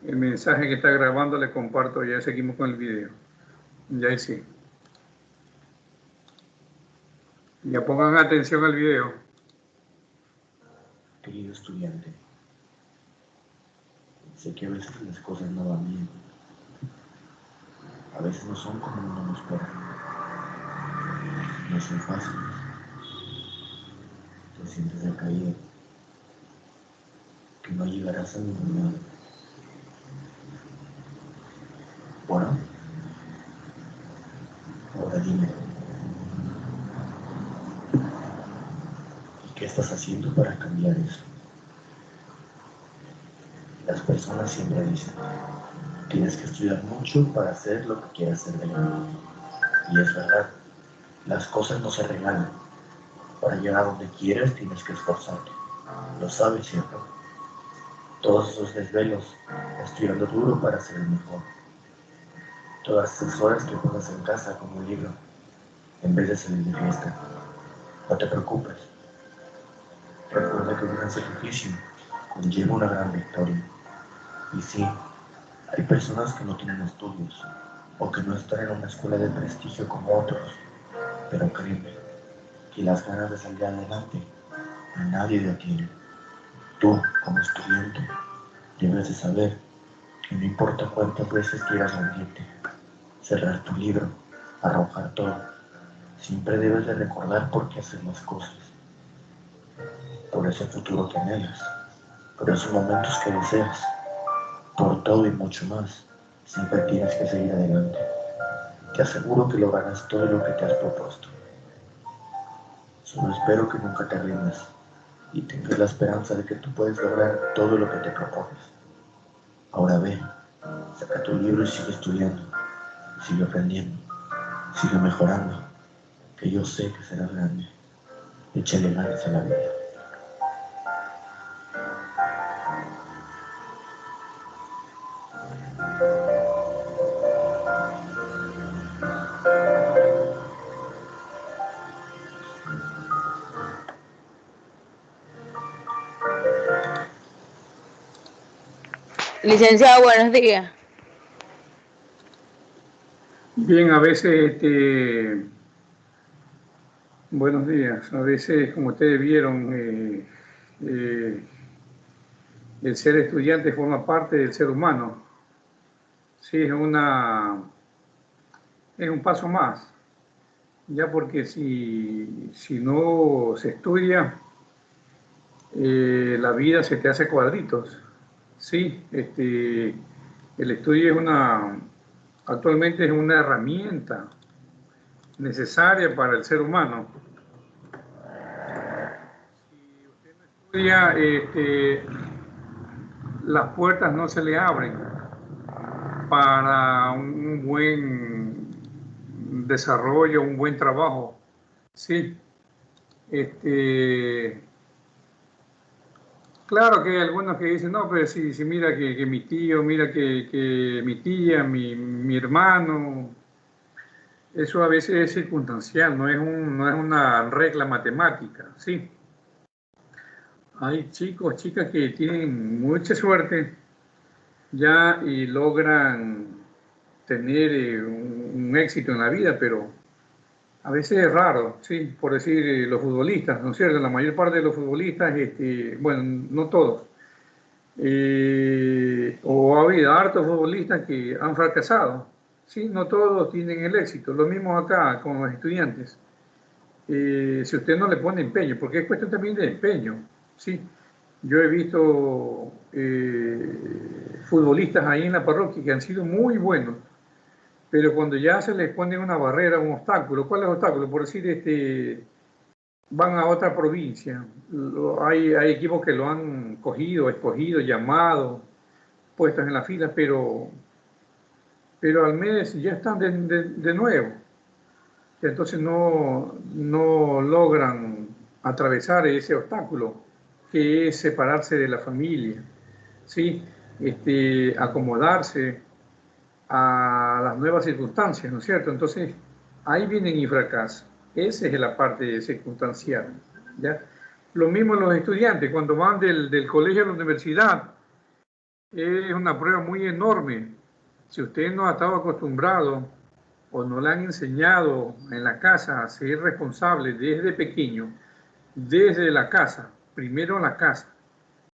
el mensaje que está grabando le comparto, ya seguimos con el video. Ya sí. Ya pongan atención al video. Querido estudiante, sé que a veces las cosas no van bien. A veces no son como uno lo espera. No son fáciles. Te sientes decaído, que no llegarás a ningún lado. Bueno, ahora dime, ¿y qué estás haciendo para cambiar eso? Las personas siempre dicen, tienes que estudiar mucho para hacer lo que quieras hacer de la vida. Y es verdad, las cosas no se regalan. Para llegar a donde quieres tienes que esforzarte. Lo sabes, ¿cierto? Todos esos desvelos, estudiando duro para ser el mejor. Todas esas horas que pasas en casa con un libro, en vez de salir de fiesta. No te preocupes. Recuerda que un gran sacrificio conlleva una gran victoria. Y sí, hay personas que no tienen estudios o que no están en una escuela de prestigio como otros, pero créeme que las ganas de salir adelante nadie detiene. Tú, como estudiante, debes de saber que no importa cuántas veces quieras rendirte, cerrar tu libro, arrojar todo, siempre debes de recordar por qué hacer las cosas, por ese futuro que anhelas, por esos momentos que deseas, por todo y mucho más. Siempre tienes que seguir adelante. Te aseguro que lograrás todo lo que te has propuesto. Solo espero que nunca te rindas y tengas la esperanza de que tú puedes lograr todo lo que te propones. Ahora ve, saca tu libro y sigue estudiando, sigue aprendiendo, sigue mejorando, que yo sé que serás grande. Échale ganas a la vida. Licenciado, buenos días. Bien, a veces, buenos días. A veces, como ustedes vieron, el ser estudiante forma parte del ser humano. Sí, es un paso más. Ya porque si no se estudia, la vida se te hace cuadritos. Sí, el estudio actualmente es una herramienta necesaria para el ser humano. Si usted no estudia, las puertas no se le abren para un buen desarrollo, un buen trabajo. Sí, claro que hay algunos que dicen, no, pero si mira que mi tío, mira que mi tía, mi hermano, eso a veces es circunstancial, no es una regla matemática, ¿sí? Hay chicos, chicas que tienen mucha suerte ya y logran tener un éxito en la vida, pero a veces es raro, ¿sí? Por decir, los futbolistas, ¿no es cierto? La mayor parte de los futbolistas, bueno, no todos, o ha habido hartos futbolistas que han fracasado, ¿sí? No todos tienen el éxito. Lo mismo acá con los estudiantes. Si usted no le pone empeño, porque es cuestión también de empeño, ¿sí? Yo he visto futbolistas ahí en la parroquia que han sido muy buenos, pero cuando ya se les pone una barrera, un obstáculo, ¿cuál es el obstáculo? Por decir, van a otra provincia. Hay equipos que lo han cogido, escogido, llamado, puestos en la fila, pero al mes ya están de nuevo. Entonces no logran atravesar ese obstáculo que es separarse de la familia, ¿sí? Acomodarse a las nuevas circunstancias, ¿no es cierto? Entonces ahí vienen y fracasan. Esa es la parte circunstancial, ¿ya? Lo mismo los estudiantes, cuando van del colegio a la universidad, es una prueba muy enorme. Si usted no ha estado acostumbrado o no le han enseñado en la casa a ser responsable desde pequeño, desde la casa, primero la casa,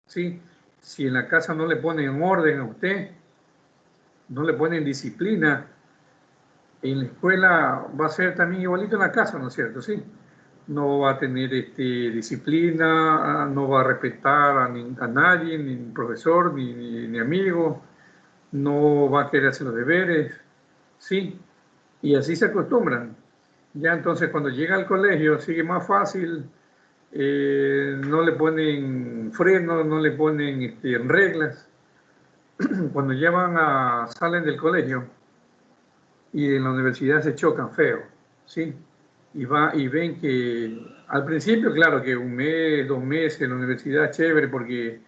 ¿sí? Si en la casa no le ponen orden a usted, no le ponen disciplina, en la escuela va a ser también igualito en la casa, ¿no es cierto? Sí. No va a tener disciplina, no va a respetar a nadie, ni profesor, ni amigo, no va a querer hacer los deberes, sí. Y así se acostumbran. Ya entonces cuando llega al colegio sigue más fácil, no le ponen freno, no le ponen reglas. Cuando salen del colegio y en la universidad se chocan feo, ¿sí? Y ven que al principio, claro, que un mes, 2 meses en la universidad chévere porque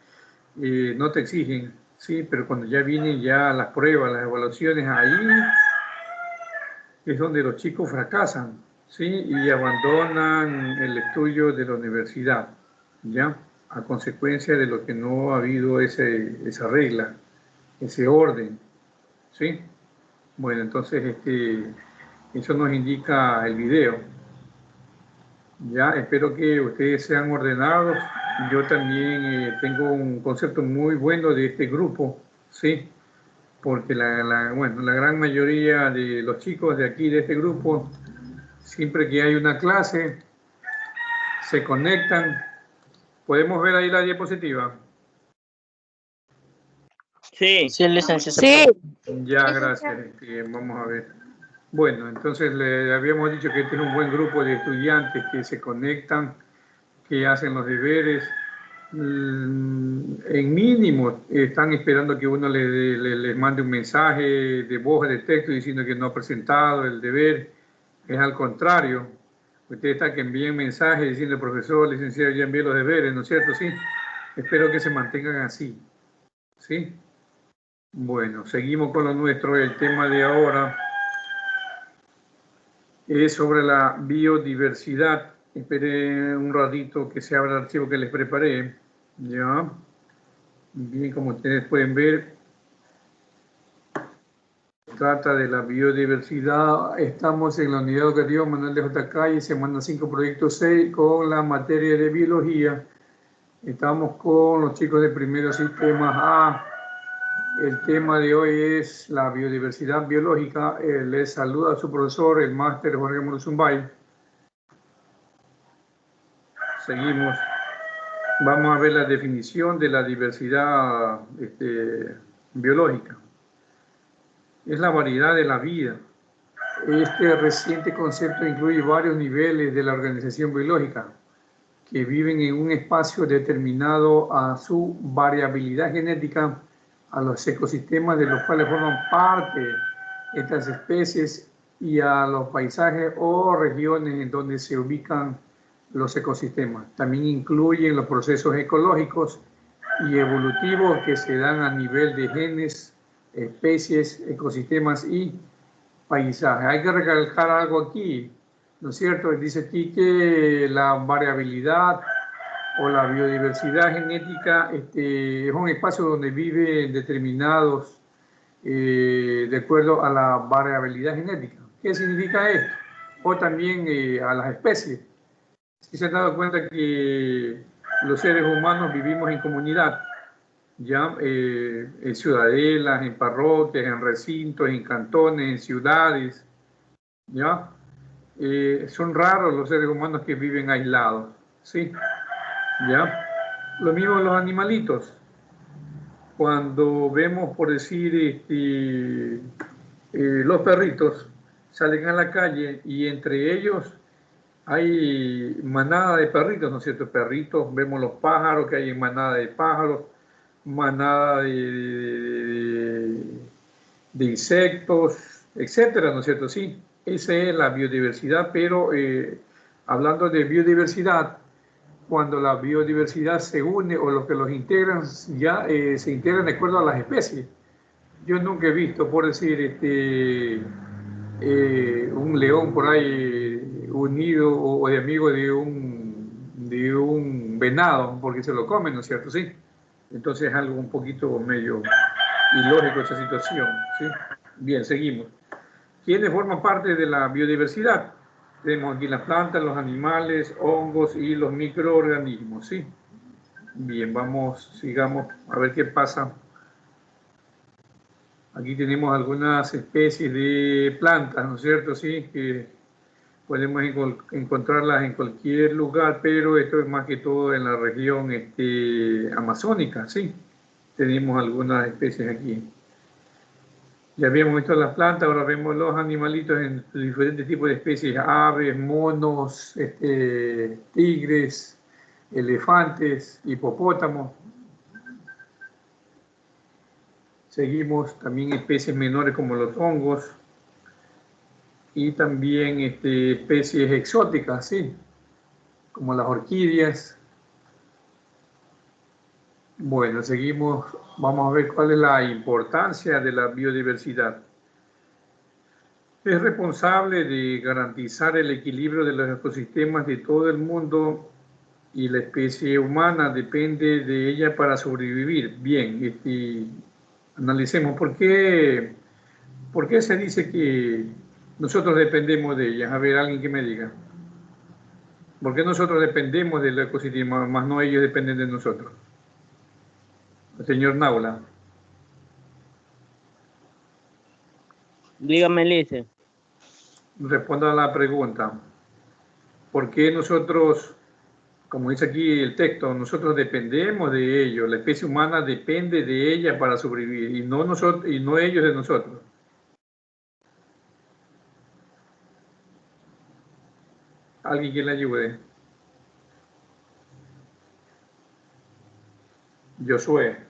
no te exigen, ¿sí? Pero cuando ya vienen ya las pruebas, las evaluaciones, ahí es donde los chicos fracasan, ¿sí? Y abandonan el estudio de la universidad, ¿ya? A consecuencia de lo que no ha habido esa regla, ese orden, ¿sí? Bueno, entonces eso nos indica el video. Ya, espero que ustedes sean ordenados. Yo también tengo un concepto muy bueno de este grupo, ¿sí? Porque bueno, la gran mayoría de los chicos de aquí, de este grupo, siempre que hay una clase, se conectan. ¿Podemos ver ahí la diapositiva? Sí. Sí, licenciado. Sí, Ya, gracias. Vamos a ver. Bueno, entonces le habíamos dicho que este es un buen grupo de estudiantes que se conectan, que hacen los deberes. En mínimo están esperando que uno les mande un mensaje de voz, de texto, diciendo que no ha presentado el deber. Es al contrario. Ustedes están que envíen mensajes diciendo, profesor, licenciado, ya envié los deberes, ¿no es cierto? Sí. Espero que se mantengan así. ¿Sí? Bueno, seguimos con lo nuestro. El tema de ahora es sobre la biodiversidad. Esperen un ratito que se abra el archivo que les preparé. Ya. Bien, como ustedes pueden ver, trata de la biodiversidad. Estamos en la unidad educativa Manuel de J. Calle, semana 5, proyecto 6, con la materia de biología. Estamos con los chicos de primeros sistemas A. El tema de hoy es la biodiversidad biológica. Les saluda a su profesor, el máster Jorge Moruzumbay. Seguimos. Vamos a ver la definición de la diversidad biológica. Es la variedad de la vida. Este reciente concepto incluye varios niveles de la organización biológica que viven en un espacio determinado a su variabilidad genética, a los ecosistemas de los cuales forman parte estas especies y a los paisajes o regiones en donde se ubican los ecosistemas. También incluyen los procesos ecológicos y evolutivos que se dan a nivel de genes, especies, ecosistemas y paisajes. Hay que recalcar algo aquí, ¿no es cierto? Dice aquí que la variabilidad o la biodiversidad genética es un espacio donde viven determinados de acuerdo a la variabilidad genética. ¿Qué significa esto? O también a las especies. Si se han dado cuenta que los seres humanos vivimos en comunidad, ya en ciudadelas, en parroquias, en recintos, en cantones, en ciudades, ya son raros los seres humanos que viven aislados, ¿sí? ¿Ya? Lo mismo los animalitos. Cuando vemos, por decir, los perritos salen a la calle y entre ellos hay manada de perritos, ¿no es cierto? Perritos, vemos los pájaros, que hay manada de pájaros, manada de insectos, etcétera, ¿no es cierto? Sí, esa es la biodiversidad, pero hablando de biodiversidad, cuando la biodiversidad se une o los que los integran ya se integran de acuerdo a las especies. Yo nunca he visto, por decir, un león por ahí unido o de amigo de un venado, porque se lo comen, ¿no es cierto? Sí. Entonces es algo un poquito medio ilógico esa situación, ¿sí? Bien, seguimos. ¿Quiénes forman parte de la biodiversidad? Tenemos aquí las plantas, los animales, hongos y los microorganismos, ¿sí? Bien, vamos, sigamos a ver qué pasa. Aquí tenemos algunas especies de plantas, ¿no es cierto? Sí, que podemos encontrarlas en cualquier lugar, pero esto es más que todo en la región amazónica, ¿sí? Tenemos algunas especies aquí. Ya habíamos visto las plantas, ahora vemos los animalitos en diferentes tipos de especies, aves, monos, tigres, elefantes, hipopótamos. Seguimos también especies menores como los hongos y también especies exóticas, ¿sí? Como las orquídeas. Bueno, seguimos, vamos a ver cuál es la importancia de la biodiversidad. Es responsable de garantizar el equilibrio de los ecosistemas de todo el mundo y la especie humana depende de ella para sobrevivir. Bien, analicemos por qué se dice que nosotros dependemos de ella. A ver, alguien que me diga. ¿Por qué nosotros dependemos del ecosistema, más no ellos dependen de nosotros? El señor Naula. Dígame, Lice. Responda a la pregunta. ¿Por qué nosotros, como dice aquí el texto, nosotros dependemos de ellos? La especie humana depende de ella para sobrevivir y no nosotros y no ellos de nosotros. Alguien que le ayude. Josué.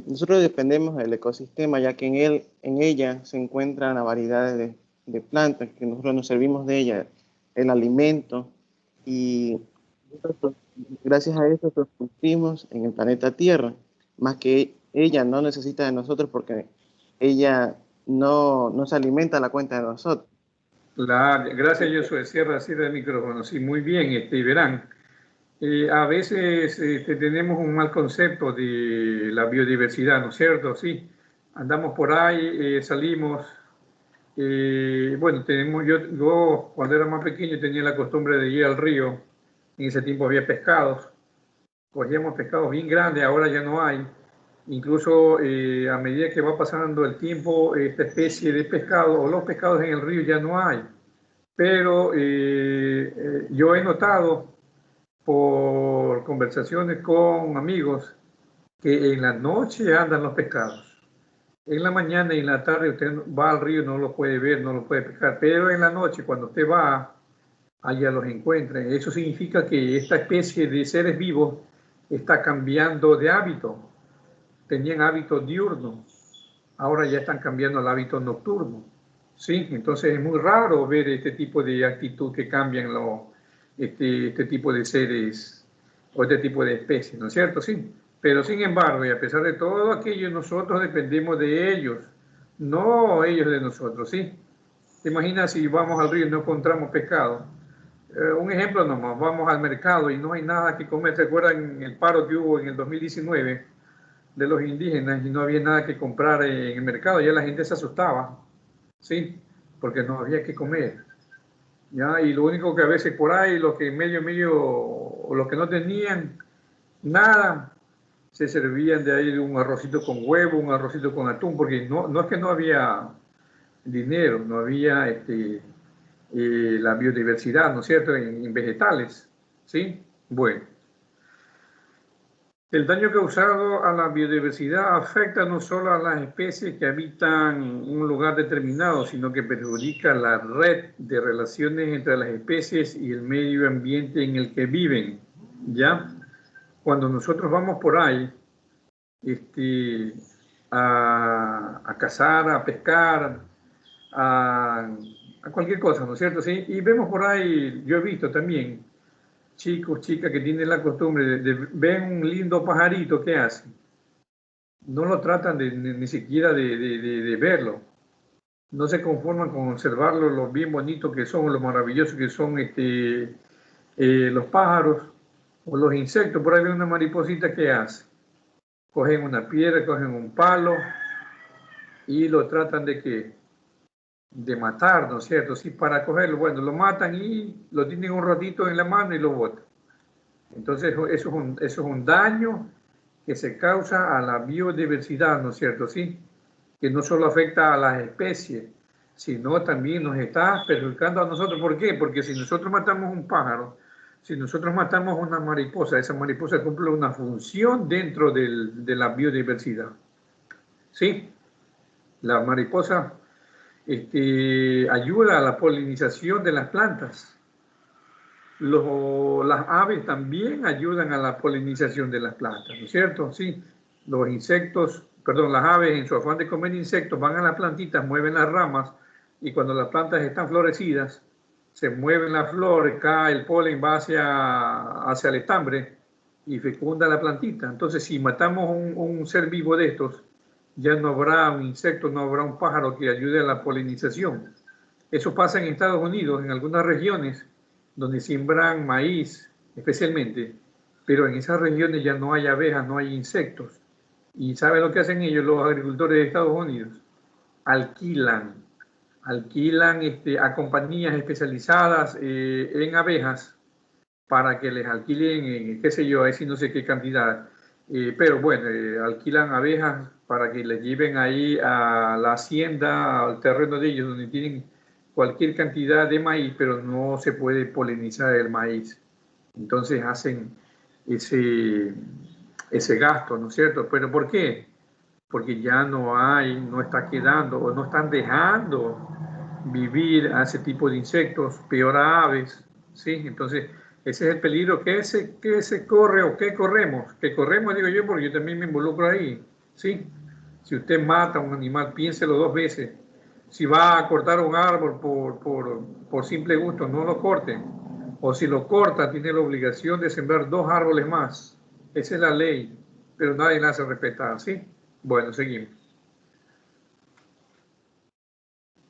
Nosotros dependemos del ecosistema, ya que en ella se encuentran las variedades de plantas, que nosotros nos servimos de ella, el alimento, y nosotros, gracias a eso subsistimos en el planeta Tierra, más que ella no necesita de nosotros porque ella no se alimenta a la cuenta de nosotros. Gracias, Josué. Cierra el micrófono. Sí, muy bien, y verán. A veces tenemos un mal concepto de la biodiversidad, ¿no es cierto? Sí, andamos por ahí, salimos. Bueno, yo cuando era más pequeño tenía la costumbre de ir al río. En ese tiempo había pescados. Cogíamos pescados bien grandes, ahora ya no hay. Incluso a medida que va pasando el tiempo, esta especie de pescado o los pescados en el río ya no hay. Pero yo he notado por conversaciones con amigos que en la noche andan los pescados. En la mañana y en la tarde usted va al río y no lo puede ver, no lo puede pescar, pero en la noche cuando usted va, allá los encuentra. Eso significa que esta especie de seres vivos está cambiando de hábito. Tenían hábito diurno, ahora ya están cambiando al hábito nocturno. ¿Sí? Entonces es muy raro ver este tipo de actitud que cambian este tipo de seres o este tipo de especies, ¿no es cierto? Sí. Pero sin embargo, y a pesar de todo aquello, nosotros dependemos de ellos, no ellos de nosotros, ¿sí? ¿Te imaginas si vamos al río y no encontramos pescado? Un ejemplo nomás, vamos al mercado y no hay nada que comer. ¿Se acuerdan el paro que hubo en el 2019 de los indígenas y no había nada que comprar en el mercado? Ya la gente se asustaba, ¿sí? Porque no había que comer. ¿Ya? Y lo único que a veces por ahí, los que medio, o los que no tenían nada, se servían de ahí de un arrocito con huevo, un arrocito con atún, porque no es que no había dinero, no había la biodiversidad, ¿no es cierto?, en vegetales, ¿sí? Bueno, el daño causado a la biodiversidad afecta no solo a las especies que habitan un lugar determinado, sino que perjudica la red de relaciones entre las especies y el medio ambiente en el que viven, ¿ya? Cuando nosotros vamos por ahí a cazar, a pescar, a cualquier cosa, ¿no es cierto? ¿Sí? Y vemos por ahí, yo he visto también chicos, chicas que tienen la costumbre de ver un lindo pajarito, ¿qué hacen? No lo tratan ni siquiera de verlo. No se conforman con observarlo, lo bien bonito que son, lo maravilloso que son los pájaros, O los insectos, por ahí hay una mariposita que hace. Cogen una piedra, cogen un palo y lo tratan de ¿qué? De matar, ¿no es cierto? Sí, para cogerlo, bueno, lo matan y lo tienen un ratito en la mano y lo botan. Entonces, eso es un daño que se causa a la biodiversidad, ¿no es cierto? Sí, que no solo afecta a las especies, sino también nos está perjudicando a nosotros. ¿Por qué? Porque si nosotros matamos un pájaro, si nosotros matamos una mariposa, esa mariposa cumple una función dentro de la biodiversidad. ¿Sí? La mariposa ayuda a la polinización de las plantas. Las aves también ayudan a la polinización de las plantas, ¿no es cierto? Sí, los insectos, perdón, las aves en su afán de comer insectos van a las plantitas, mueven las ramas y cuando las plantas están florecidas, se mueven las flores, cae el polen, va hacia el estambre y fecunda la plantita. Entonces, si matamos un ser vivo de estos, ya no habrá un insecto, no habrá un pájaro que ayude a la polinización. Eso pasa en Estados Unidos, en algunas regiones donde siembran maíz especialmente, pero en esas regiones ya no hay abejas, no hay insectos. ¿Y saben lo que hacen ellos, los agricultores de Estados Unidos? Alquilan a compañías especializadas en abejas para que les alquilen, qué sé yo, ahí sí no sé qué cantidad, pero bueno, alquilan abejas para que les lleven ahí a la hacienda, al terreno de ellos, donde tienen cualquier cantidad de maíz, pero no se puede polinizar el maíz. Entonces hacen ese gasto, ¿no es cierto? ¿Pero por qué? Porque ya no está quedando, o no están dejando vivir a ese tipo de insectos, peor a aves, ¿sí? Entonces, ese es el peligro que se corre o que corremos. Que corremos, digo yo, porque yo también me involucro ahí, ¿sí? Si usted mata a un animal, piénselo 2 veces. Si va a cortar un árbol por simple gusto, no lo corte. O si lo corta, tiene la obligación de sembrar 2 árboles más. Esa es la ley, pero nadie la hace respetar, ¿sí? Bueno, seguimos.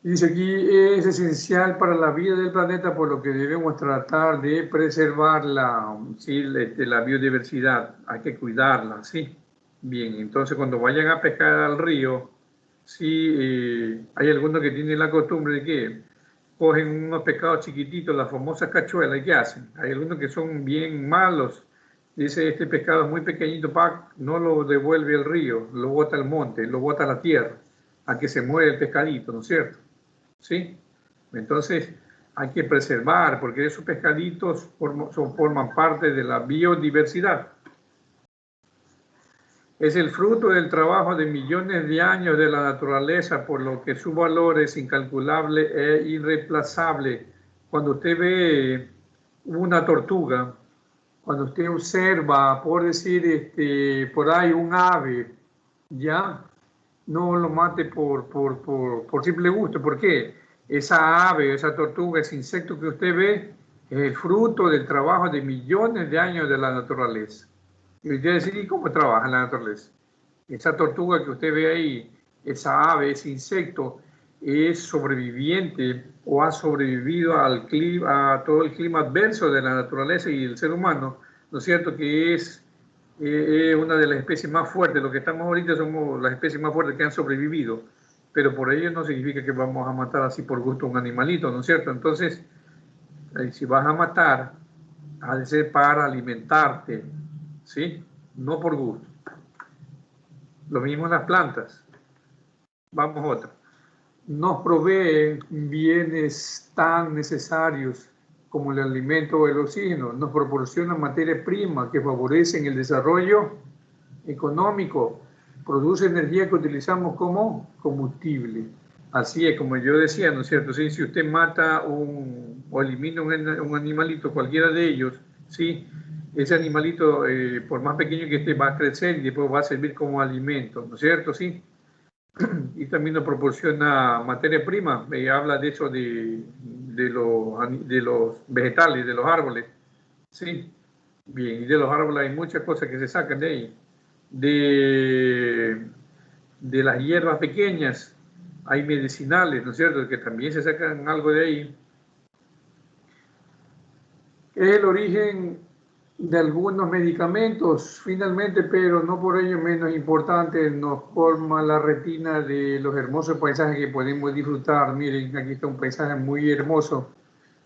Dice aquí, es esencial para la vida del planeta, por lo que debemos tratar de preservarla, ¿sí? La biodiversidad, hay que cuidarla, ¿sí? Bien, entonces cuando vayan a pescar al río, sí, hay algunos que tienen la costumbre de que cogen unos pescados chiquititos, las famosas cachuelas, ¿y qué hacen? Hay algunos que son bien malos, dice, este pescado es muy pequeñito, no lo devuelve al río, lo bota al monte, lo bota a la tierra, a que se muere el pescadito, ¿no es cierto? ¿Sí? Entonces hay que preservar, porque esos pescaditos forman parte de la biodiversidad. Es el fruto del trabajo de millones de años de la naturaleza, por lo que su valor es incalculable e irreemplazable. Cuando usted ve una tortuga, cuando usted observa, por decir, por ahí un ave, ya, no lo mate por simple gusto. ¿Por qué? Esa ave, esa tortuga, ese insecto que usted ve, es el fruto del trabajo de millones de años de la naturaleza. Y usted dice, ¿y cómo trabaja la naturaleza? Esa tortuga que usted ve ahí, esa ave, ese insecto, es sobreviviente o ha sobrevivido al clima, a todo el clima adverso de la naturaleza y el ser humano, ¿no es cierto? Que es una de las especies más fuertes. Lo que estamos ahorita somos las especies más fuertes que han sobrevivido, pero por ello no significa que vamos a matar así por gusto a un animalito, ¿no es cierto? Entonces, si vas a matar, ha de ser para alimentarte, ¿sí? No por gusto. Lo mismo en las plantas. Vamos a otra. Nos proveen bienes tan necesarios como el alimento o el oxígeno. Nos proporcionan materia prima que favorecen el desarrollo económico. Produce energía que utilizamos como combustible. Así es, como yo decía, ¿no es cierto? ¿Sí? Si usted mata o elimina un animalito, cualquiera de ellos, ¿sí? Ese animalito, por más pequeño que esté, va a crecer y después va a servir como alimento, ¿no es cierto? Sí. Y también nos proporciona materia prima. Habla de eso de los vegetales, de los árboles. Sí. Bien, y de los árboles hay muchas cosas que se sacan de ahí. De las hierbas pequeñas hay medicinales, ¿no es cierto?, que también se sacan algo de ahí. Es el origen de algunos medicamentos, finalmente, pero no por ello menos importante, nos forma la retina de los hermosos paisajes que podemos disfrutar. Miren, aquí está un paisaje muy hermoso.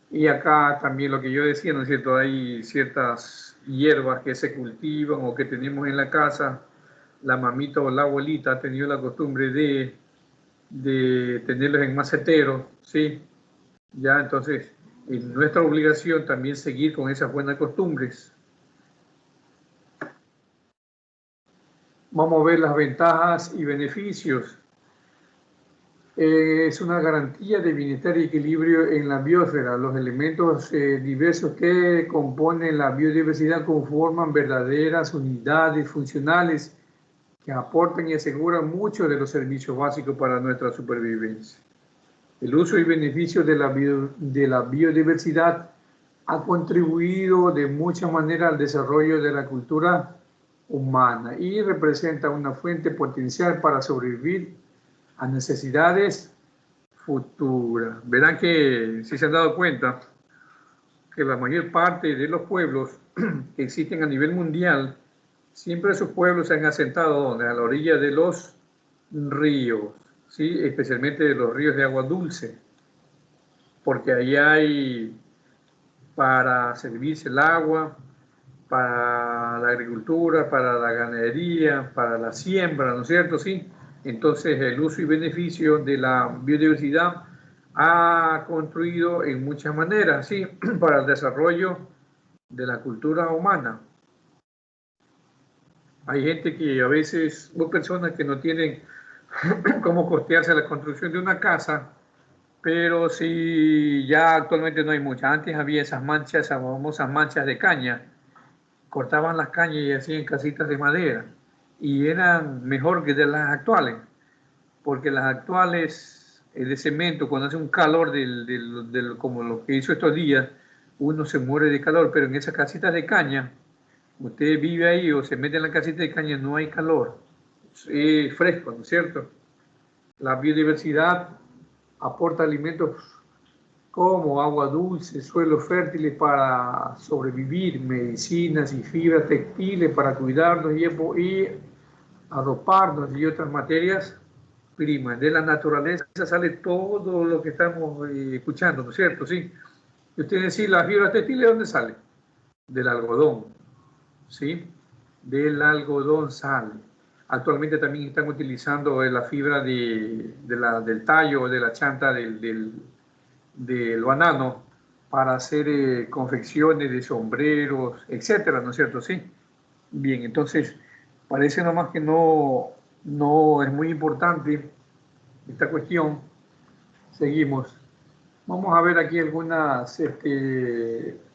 Y acá también lo que yo decía, ¿no es cierto? Hay ciertas hierbas que se cultivan o que tenemos en la casa. La mamita o la abuelita ha tenido la costumbre de tenerlos en maceteros, ¿sí? Ya, entonces, es nuestra obligación también seguir con esas buenas costumbres. Vamos a ver las ventajas y beneficios. Es una garantía de bienestar y equilibrio en la biosfera. Los elementos diversos que componen la biodiversidad conforman verdaderas unidades funcionales que aportan y aseguran muchos de los servicios básicos para nuestra supervivencia. El uso y beneficio de la biodiversidad ha contribuido de mucha manera al desarrollo de la cultura humana y representa una fuente potencial para sobrevivir a necesidades futuras. Verán que, si se han dado cuenta, que la mayor parte de los pueblos que existen a nivel mundial, siempre esos pueblos se han asentado a la orilla de los ríos, ¿sí? Especialmente de los ríos de agua dulce, porque ahí hay para servirse el agua, para la agricultura, para la ganadería, para la siembra, ¿no es cierto? Sí. Entonces, el uso y beneficio de la biodiversidad ha construido en muchas maneras, ¿sí? Para el desarrollo de la cultura humana. Hay gente que a veces, o personas que no tienen cómo costearse la construcción de una casa, pero sí, ya actualmente no hay muchas. Antes había esas manchas, esas famosas manchas de caña. Cortaban las cañas y hacían casitas de madera. Y eran mejor que de las actuales, porque las actuales de cemento, cuando hace un calor como lo que hizo estos días, uno se muere de calor, pero en esas casitas de caña, usted vive ahí o se mete en la casita de caña, no hay calor, es fresco, ¿no es cierto? La biodiversidad aporta alimentos como agua dulce, suelos fértiles para sobrevivir, medicinas y fibras textiles para cuidarnos y arroparnos y otras materias primas. De la naturaleza sale todo lo que estamos escuchando, ¿no es cierto? Sí. Y usted decía, las fibras textiles, ¿de dónde sale? Del algodón, ¿sí? Del algodón sale. Actualmente también están utilizando la fibra del tallo o de la chanta del banano para hacer confecciones de sombreros, etcétera, ¿no es cierto? Sí. Bien, entonces parece nomás que no es muy importante esta cuestión. Seguimos. Vamos a ver aquí algunas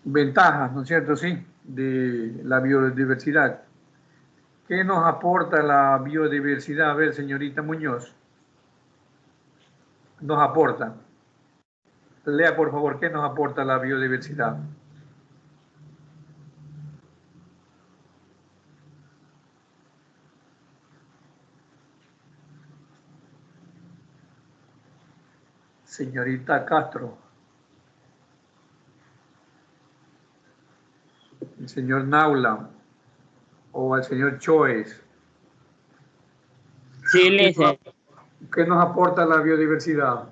ventajas, ¿no es cierto? Sí, de la biodiversidad. ¿Qué nos aporta la biodiversidad? A ver, señorita Muñoz, nos aporta. Lea, por favor, ¿qué nos aporta la biodiversidad? Señorita Castro, el señor Naula o al señor Choes. Sí, Lice. ¿Qué nos aporta la biodiversidad?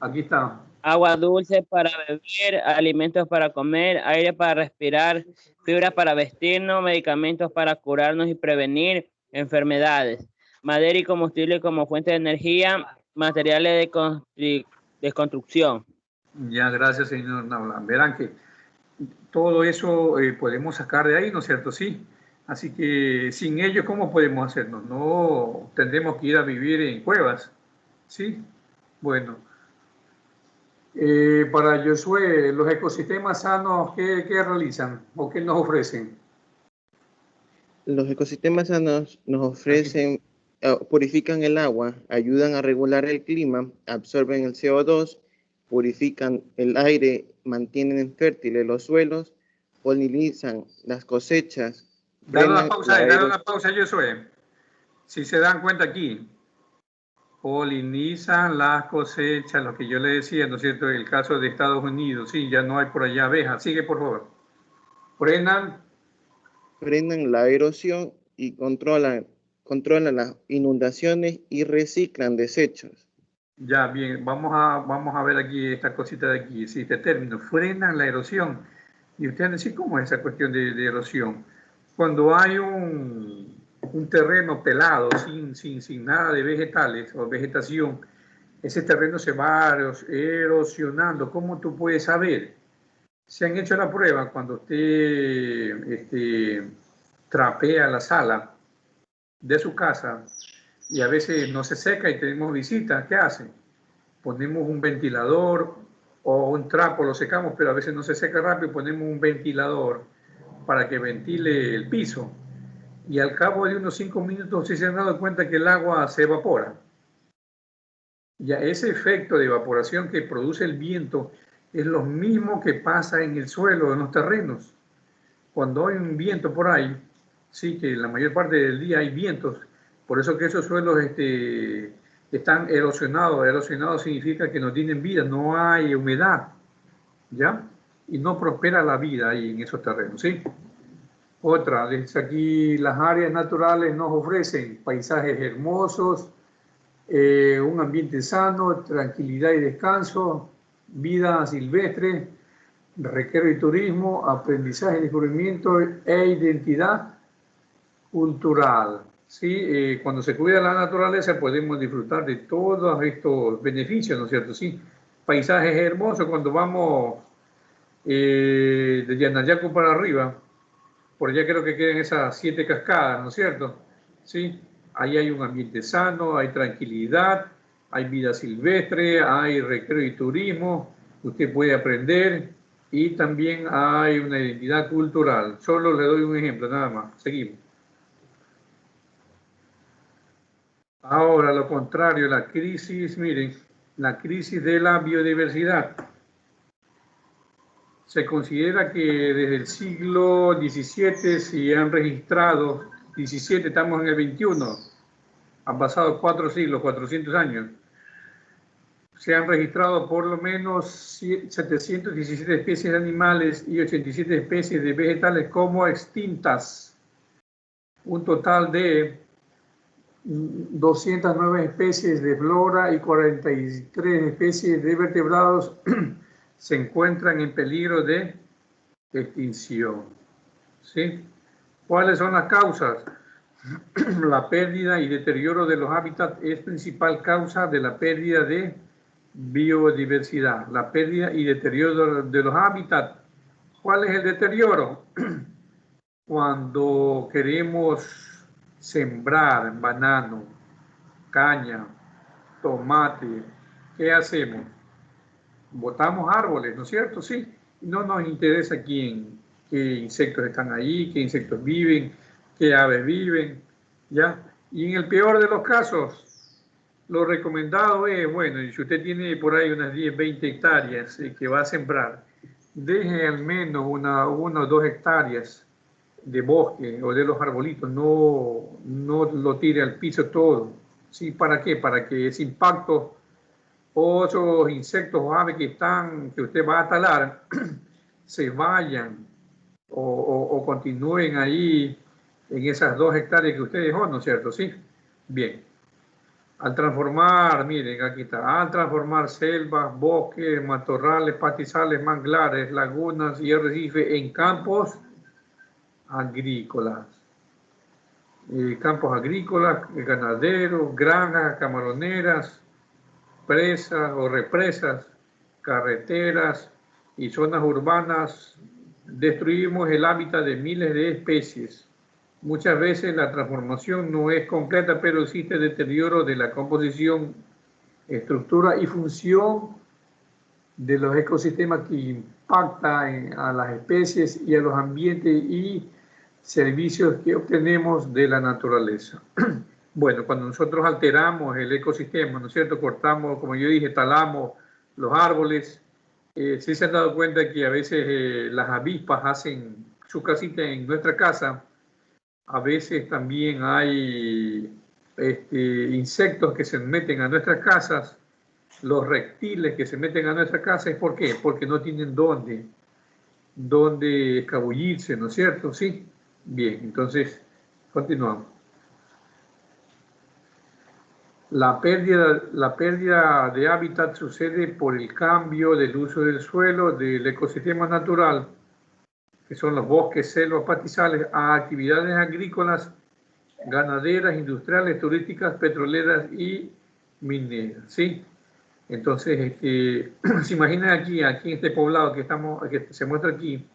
Aquí está. Agua dulce para beber, alimentos para comer, aire para respirar, fibra para vestirnos, medicamentos para curarnos y prevenir enfermedades, madera y combustible como fuente de energía, materiales de construcción. Ya, gracias, señor Naula. Verán que todo eso podemos sacar de ahí, ¿no es cierto? Sí. Así que sin ello, ¿cómo podemos hacernos? No tendremos que ir a vivir en cuevas, ¿sí? Bueno, para Josué, los ecosistemas sanos, ¿qué realizan o qué nos ofrecen? Los ecosistemas sanos nos ofrecen, purifican el agua, ayudan a regular el clima, absorben el CO2, purifican el aire, mantienen fértiles los suelos, polinizan las cosechas, Dale una frenan pausa, la dale una pausa, Josué. Si se dan cuenta aquí, polinizan las cosechas, lo que yo le decía, ¿no es cierto? El caso de Estados Unidos, sí, ya no hay por allá abejas. Sigue, por favor. Frenan frenan la erosión y controlan las inundaciones y reciclan desechos. Ya, bien, vamos a ver aquí esta cosita de aquí, sí, este término, frenan la erosión. Y ustedes decir cómo es esa cuestión de erosión. Cuando hay un terreno pelado, sin nada de vegetales o vegetación, ese terreno se va erosionando. ¿Cómo tú puedes saber? Se han hecho la prueba cuando usted trapea la sala de su casa y a veces no se seca y tenemos visitas, ¿qué hacen? Ponemos un ventilador o un trapo, lo secamos, pero a veces no se seca rápido, ponemos un ventilador para que ventile el piso. Y al cabo de unos 5 minutos sí se han dado cuenta que el agua se evapora. Ya ese efecto de evaporación que produce el viento es lo mismo que pasa en el suelo, en los terrenos. Cuando hay un viento por ahí, sí que la mayor parte del día hay vientos, por eso que esos suelos están erosionados. Erosionados significa que no tienen vida, no hay humedad, ¿ya? Y no prospera la vida ahí en esos terrenos, ¿sí? Otra, dice aquí, las áreas naturales nos ofrecen paisajes hermosos, un ambiente sano, tranquilidad y descanso, vida silvestre, recreo y turismo, aprendizaje, descubrimiento e identidad cultural. ¿Sí? Cuando se cuida la naturaleza podemos disfrutar de todos estos beneficios, ¿no es cierto? Sí, paisajes hermosos cuando vamos de Yanayacu para arriba, por allá creo que quedan esas 7 cascadas, ¿no es cierto? Sí, ahí hay un ambiente sano, hay tranquilidad, hay vida silvestre, hay recreo y turismo, usted puede aprender y también hay una identidad cultural. Solo le doy un ejemplo, nada más. Seguimos. Ahora, lo contrario, la crisis, miren, la crisis de la biodiversidad. Se considera que desde el siglo XVII se han registrado, 17, estamos en el 21, han pasado 4 siglos, 400 años, se han registrado por lo menos 717 especies de animales y 87 especies de vegetales como extintas, un total de 209 especies de flora y 43 especies de vertebrados se encuentran en peligro de extinción. ¿Sí? ¿Cuáles son las causas? La pérdida y deterioro de los hábitats es principal causa de la pérdida de biodiversidad. La pérdida y deterioro de los hábitats. ¿Cuál es el deterioro? Cuando queremos sembrar banano, caña, tomate, ¿qué hacemos? Botamos árboles, ¿no es cierto? Sí. No nos interesa qué insectos están ahí, qué insectos viven, qué aves viven, ¿ya? Y en el peor de los casos, lo recomendado es, bueno, y si usted tiene por ahí unas 10, 20 hectáreas que va a sembrar, deje al menos 1 o 2 hectáreas de bosque o de los arbolitos, no lo tire al piso todo. ¿Sí? ¿Para qué? Para que ese impacto o esos insectos o aves que usted va a talar se vayan o continúen ahí en esas 2 hectáreas que usted dejó, ¿no es cierto? Sí. Bien. Al transformar, miren, aquí está, al transformar selvas, bosques, matorrales, pastizales, manglares, lagunas y arrecifes en campos agrícolas. Campos agrícolas, ganaderos, granjas, camaroneras, presas o represas, carreteras y zonas urbanas, destruimos el hábitat de miles de especies. Muchas veces la transformación no es completa, pero existe deterioro de la composición, estructura y función de los ecosistemas que impacta a las especies y a los ambientes y servicios que obtenemos de la naturaleza. Bueno, cuando nosotros alteramos el ecosistema, ¿no es cierto? Cortamos, como yo dije, talamos los árboles. Sí se han dado cuenta que a veces las avispas hacen su casita en nuestra casa. A veces también hay insectos que se meten a nuestras casas. Los reptiles que se meten a nuestra casa, ¿por qué? Porque no tienen dónde escabullirse, ¿no es cierto? Sí. Bien, entonces, continuamos. La pérdida de hábitat sucede por el cambio del uso del suelo, del ecosistema natural, que son los bosques, selvas, pastizales, a actividades agrícolas, ganaderas, industriales, turísticas, petroleras y mineras, ¿sí? Entonces, se imaginan aquí en este poblado que se muestra aquí,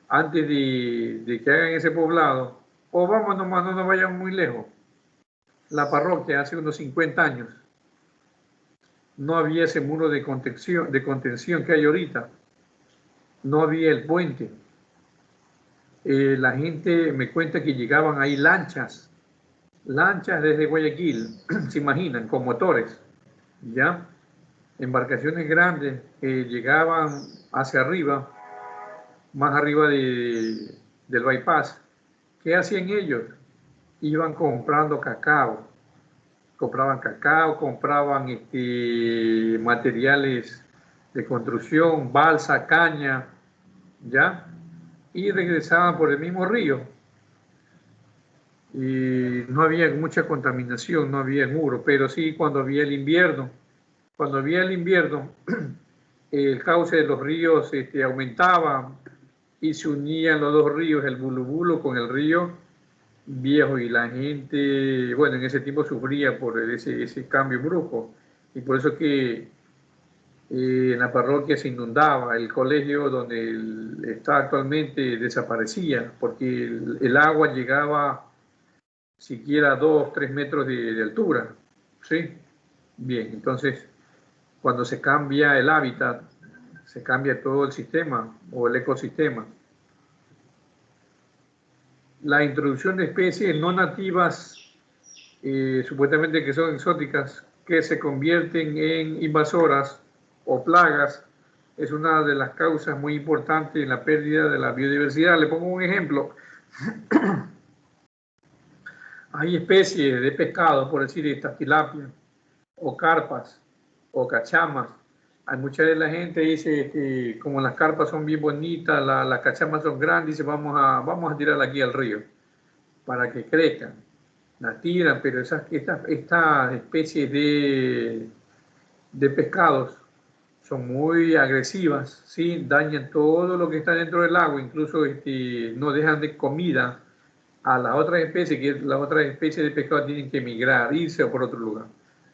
antes de que hagan ese poblado, o vamos nomás, no nos vayamos muy lejos, la parroquia hace unos 50 años, no había ese muro de contención que hay ahorita, no había el puente. La gente me cuenta que llegaban ahí lanchas desde Guayaquil, se imaginan, con motores, ¿ya? Embarcaciones grandes que llegaban hacia arriba, más arriba del bypass. ¿Qué hacían ellos? Iban comprando cacao, compraban materiales de construcción, balsa, caña, ¿ya? Y regresaban por el mismo río. Y no había mucha contaminación, no había muro, pero sí cuando había el invierno, el cauce de los ríos aumentaba y se unían los dos ríos, el Bulubulo con el río Viejo, y la gente, bueno, en ese tiempo sufría por ese cambio brusco, y por eso que en la parroquia se inundaba, el colegio donde está actualmente desaparecía, porque el agua llegaba siquiera a 2, 3 metros de altura, ¿sí? Bien, entonces, cuando se cambia el hábitat, se cambia todo el sistema o el ecosistema. La introducción de especies no nativas, supuestamente que son exóticas, que se convierten en invasoras o plagas, es una de las causas muy importantes en la pérdida de la biodiversidad. Le pongo un ejemplo. Hay especies de pescado, por decir, estas tilapia, o carpas, o cachamas. Hay mucha de la gente dice que como las carpas son bien bonitas, las cachamas son grandes, dice vamos a tirarla aquí al río para que crezcan. La tiran, pero estas especies de pescados son muy agresivas, ¿sí? Dañan todo lo que está dentro del agua, incluso no dejan de comida a las otras especies, que las otras especies de pescado tienen que migrar, irse por otro lugar.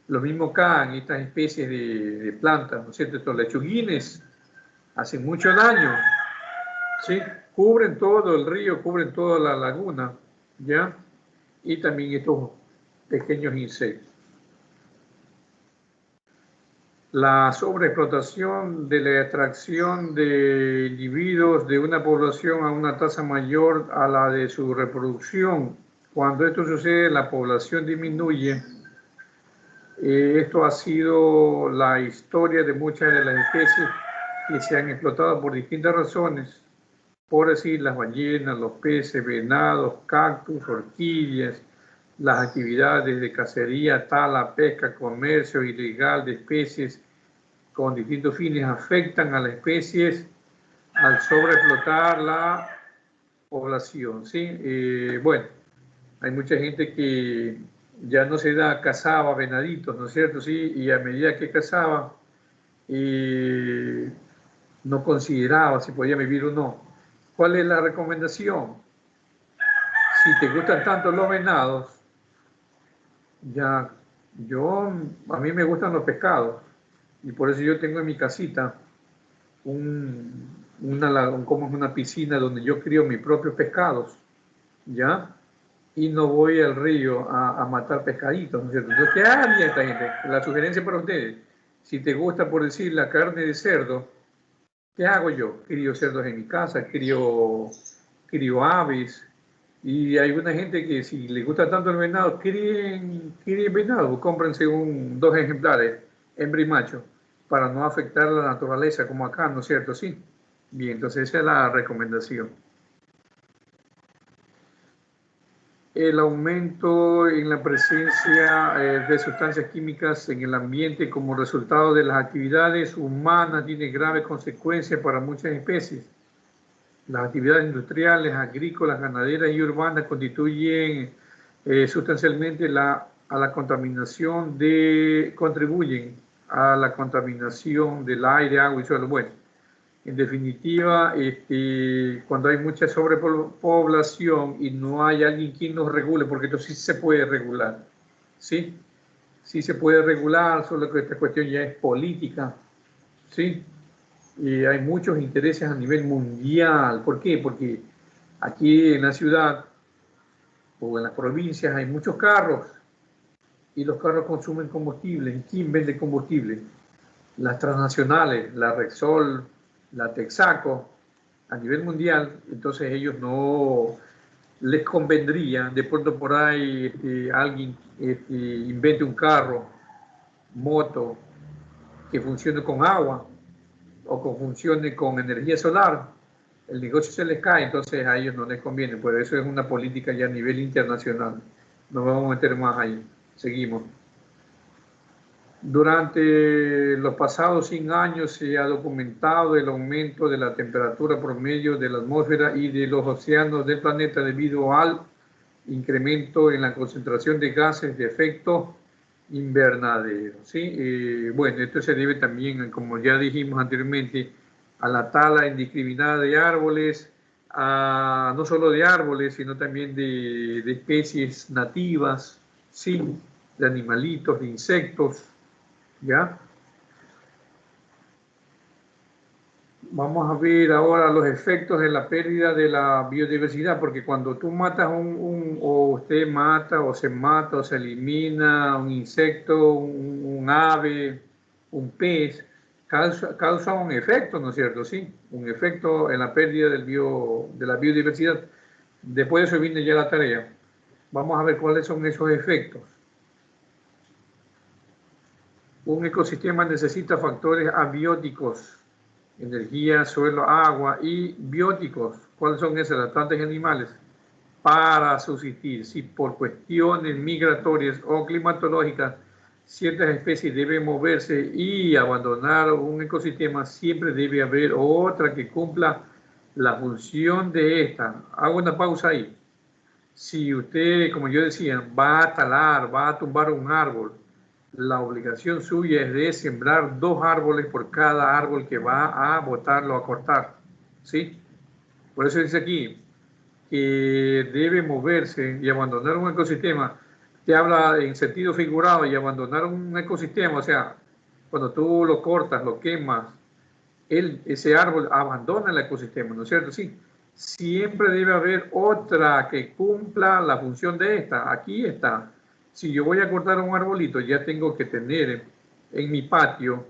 Lo mismo caen estas especies de plantas, ¿no es cierto? Estos lechuguines hacen mucho daño, ¿sí? Cubren todo el río, cubren toda la laguna, ¿ya? Y también estos pequeños insectos. La sobreexplotación de la extracción de individuos de una población a una tasa mayor a la de su reproducción. Cuando esto sucede, la población disminuye. Esto ha sido la historia de muchas de las especies que se han explotado por distintas razones. Por decir, las ballenas, los peces, venados, cactus, orquídeas, las actividades de cacería, tala, pesca, comercio ilegal de especies con distintos fines afectan a las especies al sobreexplotar la población, ¿sí? Bueno, hay mucha gente que ya no se cazaba venaditos, ¿no es cierto? Sí, y a medida que cazaba, no consideraba si podía vivir o no. ¿Cuál es la recomendación? Si te gustan tanto los venados, a mí me gustan los pescados, y por eso yo tengo en mi casita una piscina donde yo crío mis propios pescados, ¿ya? Y no voy al río a matar pescaditos, ¿no es cierto? Entonces, ¿qué haría esta gente? La sugerencia para ustedes, si te gusta, por decir, la carne de cerdo, ¿qué hago yo? Crío cerdos en mi casa, crío aves, y hay una gente que si le gusta tanto el venado, críen venado, cómprense 2 ejemplares, hembra y macho, para no afectar la naturaleza como acá, ¿no es cierto? Sí. Bien, entonces esa es la recomendación. El aumento en la presencia de sustancias químicas en el ambiente como resultado de las actividades humanas tiene graves consecuencias para muchas especies. Las actividades industriales, agrícolas, ganaderas y urbanas constituyen sustancialmente a la contaminación contribuyen a la contaminación del aire, agua y suelo. Bueno, en definitiva, cuando hay mucha sobrepoblación y no hay alguien quien nos regule, porque esto sí se puede regular, ¿sí? Sí se puede regular, solo que esta cuestión ya es política, ¿sí? Y hay muchos intereses a nivel mundial. ¿Por qué? Porque aquí en la ciudad o en las provincias hay muchos carros y los carros consumen combustible. ¿Y quién vende combustible? Las transnacionales, la Repsol, la Texaco, a nivel mundial. Entonces ellos no les convendría, de pronto por ahí alguien invente un carro, moto, que funcione con agua o que funcione con energía solar, el negocio se les cae, entonces a ellos no les conviene. Por eso es una política ya a nivel internacional. No vamos a meter más ahí. Seguimos. Durante los pasados 100 años se ha documentado el aumento de la temperatura promedio de la atmósfera y de los océanos del planeta debido al incremento en la concentración de gases de efecto invernadero. ¿Sí? Bueno, esto se debe también, como ya dijimos anteriormente, a la tala indiscriminada de árboles, no solo de árboles, sino también de especies nativas, ¿sí? De animalitos, de insectos, ¿ya? Vamos a ver ahora los efectos de la pérdida de la biodiversidad, porque cuando tú matas o usted mata, o se elimina un insecto, un ave, un pez, causa un efecto, ¿no es cierto? Sí, un efecto en la pérdida de la biodiversidad. Después de eso viene ya la tarea. Vamos a ver cuáles son esos efectos. Un ecosistema necesita factores abióticos, energía, suelo, agua y bióticos. ¿Cuáles son esos? Las plantas y animales. Para subsistir, si por cuestiones migratorias o climatológicas ciertas especies deben moverse y abandonar un ecosistema, siempre debe haber otra que cumpla la función de esta. Hago una pausa ahí. Si usted, como yo decía, va a talar, va a tumbar un árbol, la obligación suya es de sembrar 2 árboles por cada árbol que va a botarlo, a cortar, ¿sí? Por eso dice aquí que debe moverse y abandonar un ecosistema. Te habla en sentido figurado y abandonar un ecosistema, o sea, cuando tú lo cortas, lo quemas, ese árbol abandona el ecosistema, ¿no es cierto? Sí. Siempre debe haber otra que cumpla la función de esta. Aquí está. Si yo voy a cortar un arbolito, ya tengo que tener en mi patio,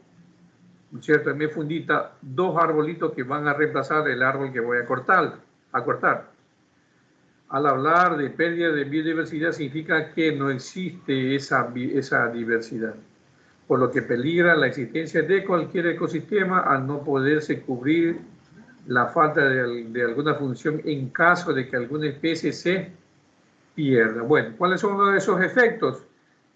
¿no es cierto?, en mi fundita, 2 arbolitos que van a reemplazar el árbol que voy a cortar. Al hablar de pérdida de biodiversidad significa que no existe esa diversidad, por lo que peligra la existencia de cualquier ecosistema al no poderse cubrir la falta de alguna función en caso de que alguna especie se pierda. Bueno, ¿cuáles son esos efectos?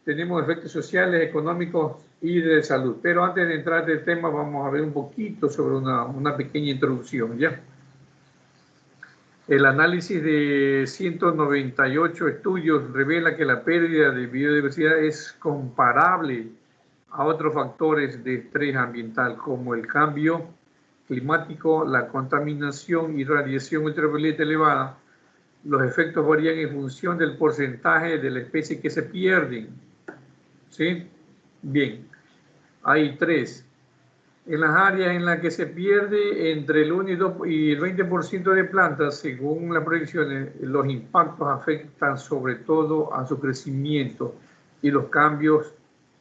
Tenemos efectos sociales, económicos y de salud. Pero antes de entrar en el tema, vamos a ver un poquito sobre una pequeña introducción, ¿ya? El análisis de 198 estudios revela que la pérdida de biodiversidad es comparable a otros factores de estrés ambiental como el cambio climático, la contaminación y radiación ultravioleta elevada. Los efectos varían en función del porcentaje de la especie que se pierden. ¿Sí? Bien, hay 3. En las áreas en las que se pierde entre el 1 y el 20% de plantas, según las proyecciones, los impactos afectan sobre todo a su crecimiento y los cambios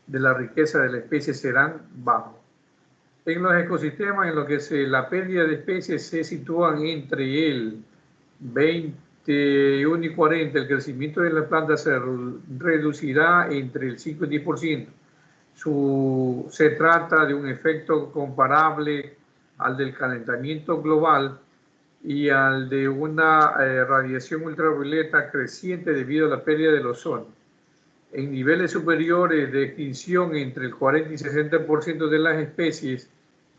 de la riqueza de la especie serán bajos. En los ecosistemas en los que la pérdida de especies se sitúan entre el 21 y 40, el crecimiento de las plantas se reducirá entre el 5 y 10%. Se trata de un efecto comparable al del calentamiento global y al de una radiación ultravioleta creciente debido a la pérdida del ozono. En niveles superiores de extinción entre el 40 y 60% de las especies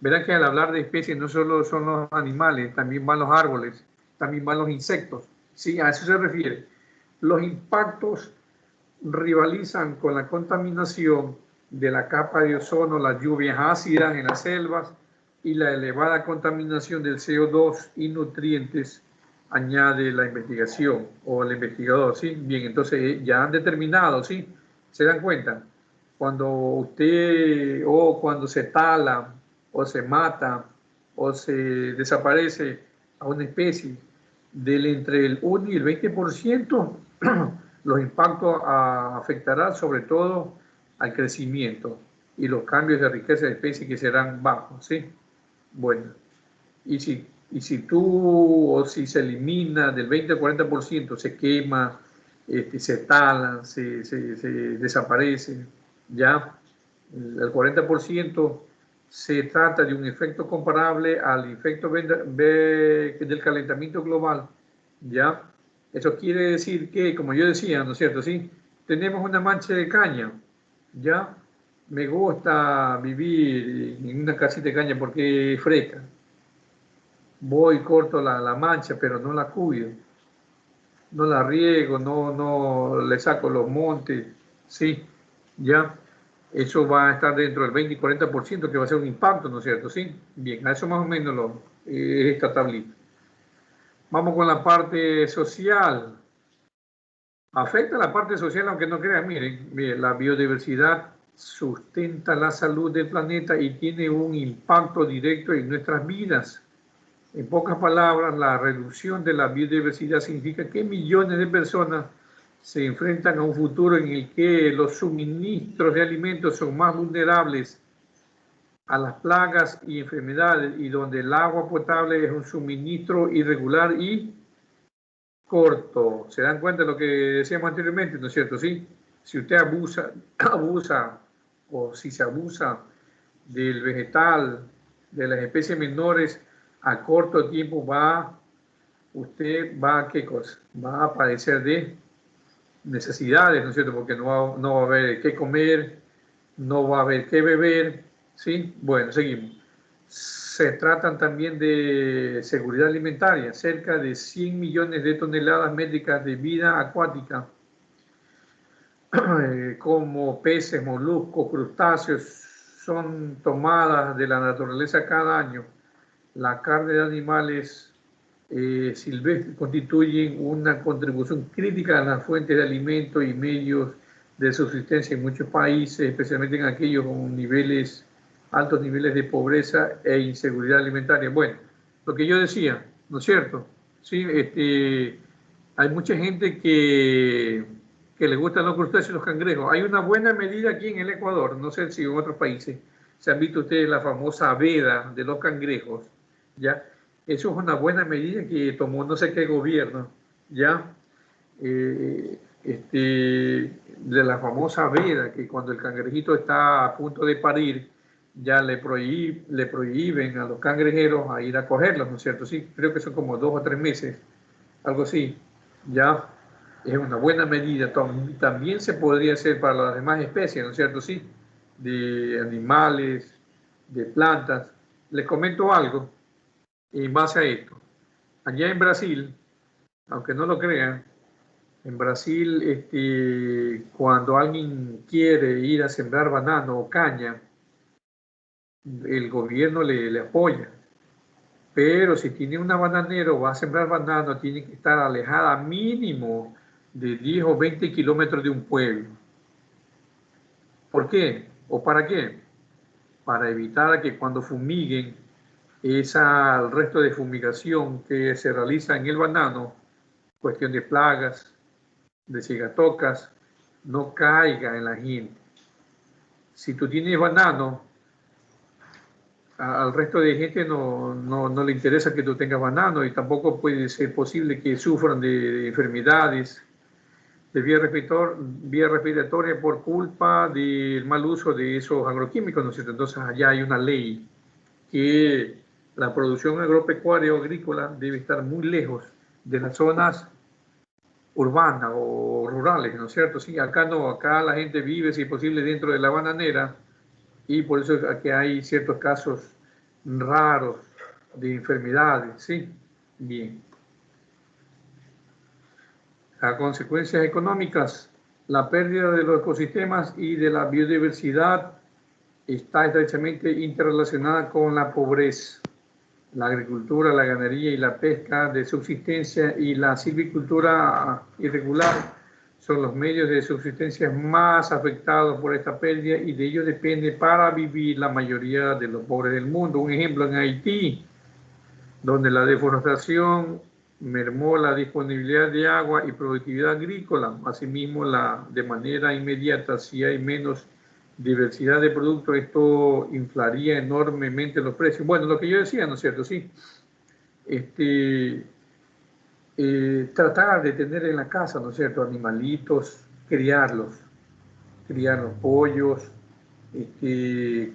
Verán que al hablar de especies no solo son los animales, también van los árboles, también van los insectos. Sí, a eso se refiere. Los impactos rivalizan con la contaminación de la capa de ozono, las lluvias ácidas en las selvas y la elevada contaminación del CO2 y nutrientes, añade la investigación o el investigador, ¿sí? Bien, entonces ya han determinado, ¿sí? ¿Se dan cuenta? Cuando usted, o cuando se tala, o se mata, o se desaparece a una especie, entre el 1 y el 20%, los impactos afectarán sobre todo al crecimiento y los cambios de riqueza de especies que serán bajos, ¿sí? Bueno, y si tú, o si se elimina del 20 al 40%, se quema, se talan, se desaparece, ya el 40% se trata de un efecto comparable al efecto del calentamiento global, ya. Eso quiere decir que, como yo decía, ¿no es cierto? Sí, tenemos una mancha de caña, ya. Me gusta vivir en una casita de caña porque es fresca. Voy, corto la mancha, pero no la cuido, no la riego, no le saco los montes, sí, ya. Eso va a estar dentro del 20 y 40% que va a ser un impacto, ¿no es cierto? Sí, bien, a eso más o menos esta tablita. Vamos con la parte social. Afecta la parte social, aunque no crean, miren, la biodiversidad sustenta la salud del planeta y tiene un impacto directo en nuestras vidas. En pocas palabras, la reducción de la biodiversidad significa que millones de personas se enfrentan a un futuro en el que los suministros de alimentos son más vulnerables a las plagas y enfermedades y donde el agua potable es un suministro irregular y corto. ¿Se dan cuenta de lo que decíamos anteriormente? ¿No es cierto? Sí. Si usted abusa o si se abusa del vegetal, de las especies menores, a corto tiempo usted va a, ¿qué cosa? Va a padecer de necesidades, ¿no es cierto? Porque no va a haber qué comer, no va a haber qué beber, ¿sí? Bueno, seguimos. Se tratan también de seguridad alimentaria, cerca de 100 millones de toneladas métricas de vida acuática, como peces, moluscos, crustáceos, son tomadas de la naturaleza cada año. La carne de animales silvestres constituyen una contribución crítica a las fuentes de alimento y medios de subsistencia en muchos países, especialmente en aquellos con altos niveles de pobreza e inseguridad alimentaria. Bueno, lo que yo decía, ¿no es cierto? Sí, hay mucha gente que le gustan los crustáceos y los cangrejos. Hay una buena medida aquí en el Ecuador, no sé si en otros países se han visto ustedes la famosa veda de los cangrejos, ¿ya? Eso es una buena medida que tomó no sé qué gobierno, ¿ya? De la famosa veda, que cuando el cangrejito está a punto de parir, ya le prohíben a los cangrejeros a ir a cogerlos, ¿no es cierto? Sí, creo que son como 2 o 3 meses, algo así, ya. Es una buena medida. También se podría hacer para las demás especies, ¿no es cierto? Sí, de animales, de plantas. Les comento algo en base a esto. Allá en Brasil, aunque no lo crean, en Brasil, cuando alguien quiere ir a sembrar banano o caña, el gobierno le apoya. Pero si tiene una bananera o va a sembrar banano, tiene que estar alejada mínimo de 10 o 20 kilómetros de un pueblo. ¿Por qué? ¿O para qué? Para evitar que cuando fumiguen, el resto de fumigación que se realiza en el banano, cuestión de plagas, de cigatocas, no caiga en la gente. Si tú tienes banano, al resto de gente no le interesa que tú tengas banano y tampoco puede ser posible que sufran de enfermedades de vía respiratoria por culpa del mal uso de esos agroquímicos, ¿no es cierto? Entonces allá hay una ley que la producción agropecuaria o agrícola debe estar muy lejos de las zonas urbanas o rurales, ¿no es cierto? Sí, acá no, acá la gente vive, si es posible, dentro de la bananera y por eso aquí hay ciertos casos raros de enfermedades, ¿sí? Bien. Las consecuencias económicas, la pérdida de los ecosistemas y de la biodiversidad está estrechamente interrelacionada con la pobreza. La agricultura, la ganadería y la pesca de subsistencia y la silvicultura irregular son los medios de subsistencia más afectados por esta pérdida y de ellos depende para vivir la mayoría de los pobres del mundo. Un ejemplo en Haití, donde la deforestación mermó la disponibilidad de agua y productividad agrícola. Asimismo, de manera inmediata, si hay menos diversidad de productos, esto inflaría enormemente los precios. Bueno, lo que yo decía, ¿no es cierto? Sí. Tratar de tener en la casa, ¿no es cierto?, animalitos, criar los pollos,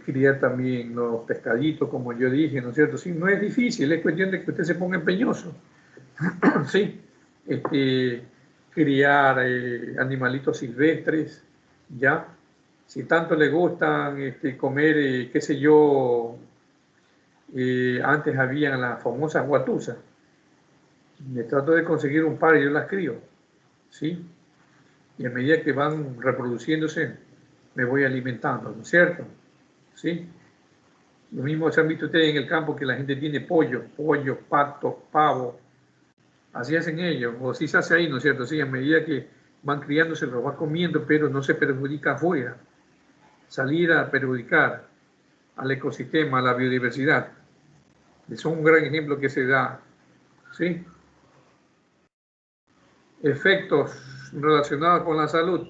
criar también los pescaditos, como yo dije, ¿no es cierto? Sí, no es difícil, es cuestión de que usted se ponga empeñoso. Sí, criar animalitos silvestres, ¿ya? Si tanto le gustan comer, qué sé yo, antes habían las famosas guatusas. Me trato de conseguir un par y yo las crío, ¿sí? Y a medida que van reproduciéndose, me voy alimentando, ¿no es cierto? ¿Sí? Lo mismo se han visto ustedes en el campo que la gente tiene pollo, patos, pavo. Así hacen ellos, o así se hace ahí, ¿no es cierto? Sí, a medida que van criándose, los va comiendo, pero no se perjudica afuera. Salir a perjudicar al ecosistema, a la biodiversidad. Es un gran ejemplo que se da, ¿sí? Efectos relacionados con la salud.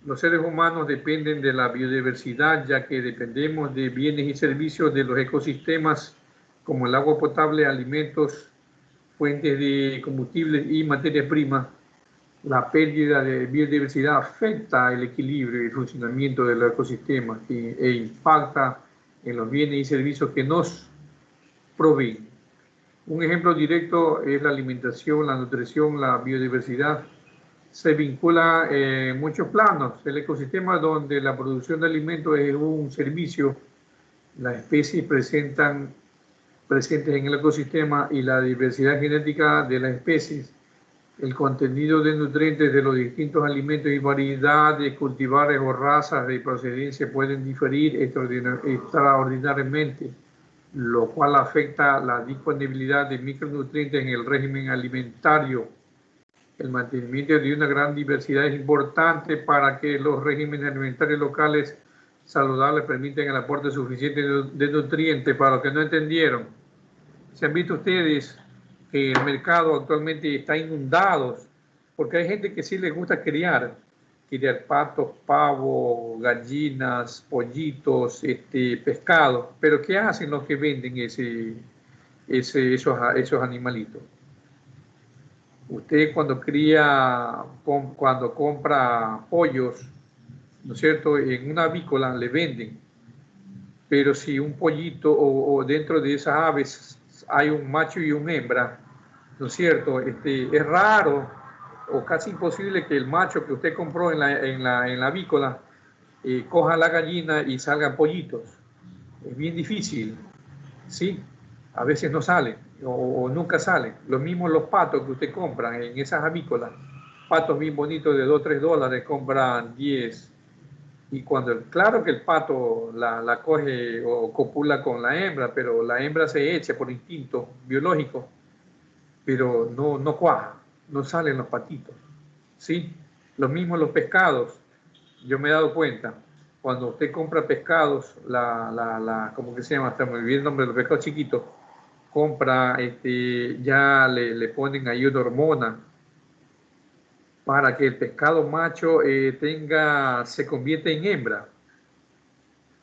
Los seres humanos dependen de la biodiversidad, ya que dependemos de bienes y servicios de los ecosistemas, como el agua potable, alimentos, fuentes de combustibles y materias primas. La pérdida de biodiversidad afecta el equilibrio y el funcionamiento de los ecosistemas e impacta en los bienes y servicios que nos proveen. Un ejemplo directo es la alimentación, la nutrición, la biodiversidad. Se vincula en muchos planos. El ecosistema donde la producción de alimentos es un servicio, las especies presentes en el ecosistema y la diversidad genética de las especies, el contenido de nutrientes de los distintos alimentos y variedad de cultivares o razas de procedencia pueden diferir extraordinariamente, lo cual afecta la disponibilidad de micronutrientes en el régimen alimentario. El mantenimiento de una gran diversidad es importante para que los regímenes alimentarios locales saludables permitan el aporte suficiente de nutrientes. Para los que no entendieron, se han visto ustedes que el mercado actualmente está inundado, porque hay gente que sí les gusta criar patos, pavos, gallinas, pollitos, pescados, pero ¿qué hacen los que venden esos animalitos? Usted cuando compra pollos, ¿no es cierto?, en una avícola le venden, pero si un pollito o dentro de esas aves hay un macho y una hembra, ¿no es cierto?, es raro o casi imposible que el macho que usted compró en la avícola coja la gallina y salgan pollitos. Es bien difícil, ¿sí? A veces no salen o nunca salen. Lo mismo los patos que usted compra en esas avícolas. Patos bien bonitos de 2 o 3 dólares compran 10. Y claro que el pato la coge o copula con la hembra, pero la hembra se echa por instinto biológico, pero no cuaja, no salen los patitos, ¿sí? Lo mismo los pescados. Yo me he dado cuenta, cuando usted compra pescados, ¿cómo que se llama? Hasta me olvidé el nombre de los pescados chiquitos, compra, ya le ponen ahí una hormona para que el pescado macho se convierta en hembra,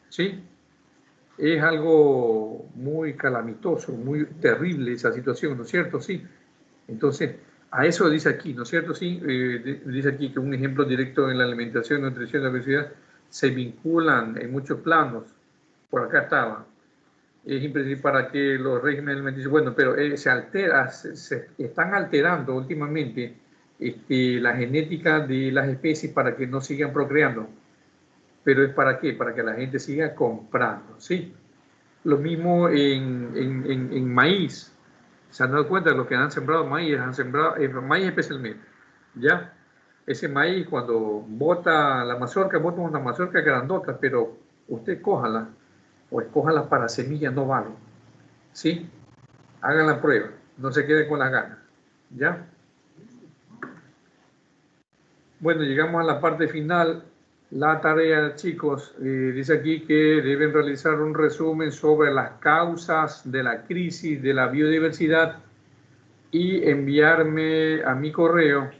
¿sí? Es algo muy calamitoso, muy terrible esa situación, ¿no es cierto? Sí. Entonces, a eso dice aquí, ¿no es cierto? Sí, dice aquí que un ejemplo directo en la alimentación, nutrición y la obesidad se vinculan en muchos planos. Por acá estaba. Es imprescindible para que los regímenes alimenticios, bueno, pero se están alterando últimamente la genética de las especies para que no sigan procreando. Pero ¿es para qué? Para que la gente siga comprando, ¿sí? Lo mismo en maíz. Se han dado cuenta de los que han sembrado maíz, maíz especialmente, ¿ya? Ese maíz cuando bota la mazorca, bota una mazorca grandota, pero usted cójala o escójala para semilla, no vale, ¿sí? Hagan la prueba, no se queden con las ganas, ¿ya? Bueno, llegamos a la parte final. La tarea, chicos, dice aquí que deben realizar un resumen sobre las causas de la crisis de la biodiversidad y enviarme a mi correo.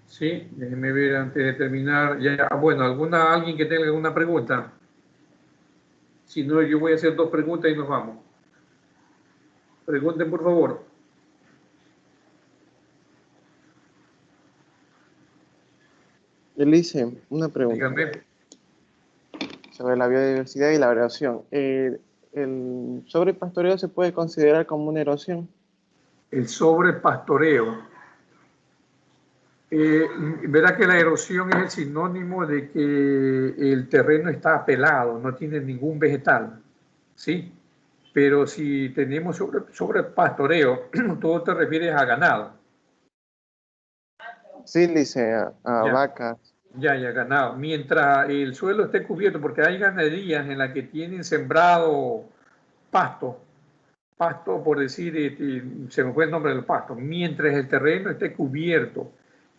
Sí, déjenme ver antes de terminar. Ya, bueno, alguien que tenga alguna pregunta. Si no, yo voy a hacer 2 preguntas y nos vamos. Pregunten, por favor. Elise, una pregunta Díganme. sobre la biodiversidad y la erosión. ¿El sobrepastoreo se puede considerar como una erosión? El sobrepastoreo. Verá que la erosión es el sinónimo de que el terreno está pelado, no tiene ningún vegetal, ¿sí? Pero si tenemos sobrepastoreo, todo te refieres a ganado. Sí, Lice, a Ya. vacas. Ya, ganado. Mientras el suelo esté cubierto, porque hay ganaderías en las que tienen sembrado pasto, por decir, se me fue el nombre del pasto. Mientras el terreno esté cubierto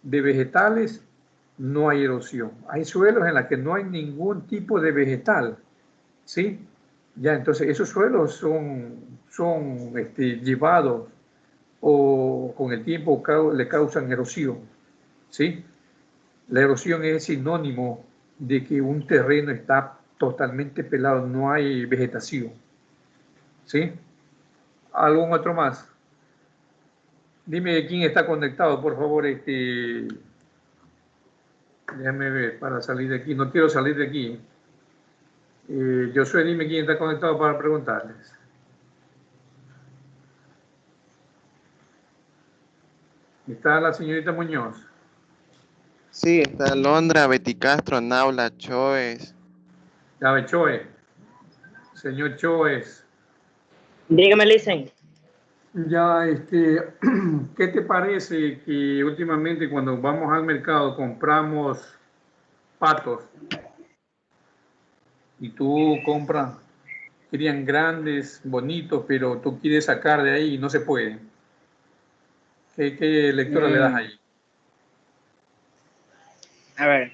de vegetales, no hay erosión. Hay suelos en los que no hay ningún tipo de vegetal, ¿sí? Ya, entonces esos suelos son llevados o con el tiempo le causan erosión, ¿sí? La erosión es sinónimo de que un terreno está totalmente pelado, no hay vegetación. ¿Sí? ¿Algún otro más? Dime quién está conectado, por favor. Déjame ver para salir de aquí. No quiero salir de aquí. Josué, dime quién está conectado para preguntarles. ¿Está la señorita Muñoz? Sí, está Londra, Betty Castro, Naula, Choes. Ya ve, Choe. Señor Choes. Dígame, Listen. Ya, ¿qué te parece que últimamente cuando vamos al mercado compramos patos y tú compras, querían grandes, bonitos, pero tú quieres sacar de ahí y no se puede? ¿Qué lectura le das ahí? A ver.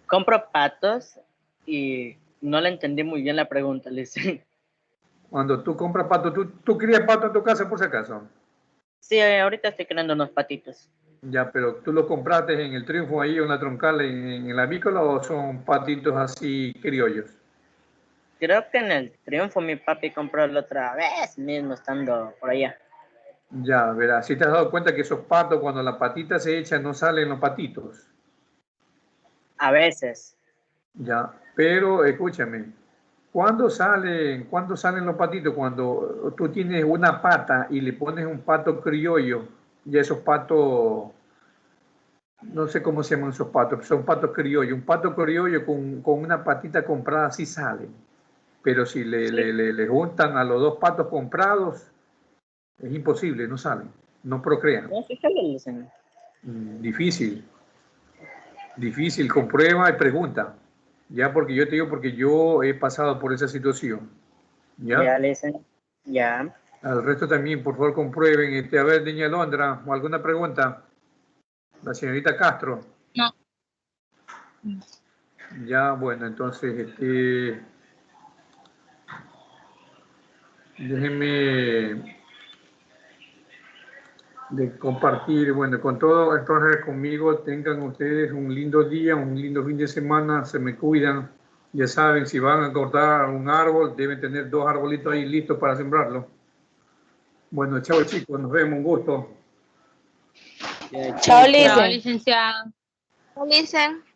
Compro patos y no le entendí muy bien la pregunta, Listen. Cuando tú compras pato, ¿tú crías pato en tu casa por si acaso? Sí, ahorita estoy creando unos patitos. Ya, pero ¿tú los compraste en el Triunfo ahí o en la Troncal, en la Avícola, o son patitos así criollos? Creo que en el Triunfo mi papi compró la otra vez, mismo estando por allá. Ya, verás, si te has dado cuenta que esos patos, cuando la patita se echa, no salen los patitos. A veces. Ya, pero escúchame, ¿cuándo salen los patitos? Cuando tú tienes una pata y le pones un pato criollo, y esos patos, no sé cómo se llaman esos patos, son patos criollos. Un pato criollo con una patita comprada sí salen, pero si le juntan a los 2 patos comprados, es imposible, no salen, no procrean. No, sí sale, Listen. Difícil, comprueba y pregunta. Ya, porque yo te digo, porque yo he pasado por esa situación. Ya, ¿Ya? Listen. Ya. Al resto también, por favor, comprueben. A ver, niña Londra, ¿alguna pregunta? La señorita Castro. No. Ya, bueno, entonces, déjenme de compartir, bueno, con todo, entonces conmigo tengan ustedes un lindo día, un lindo fin de semana, se me cuidan. Ya saben, si van a cortar un árbol, deben tener 2 arbolitos ahí listos para sembrarlo. Bueno, chao chicos, nos vemos, un gusto. Chao, Chao, Listen. licenciado. Chao, Listen.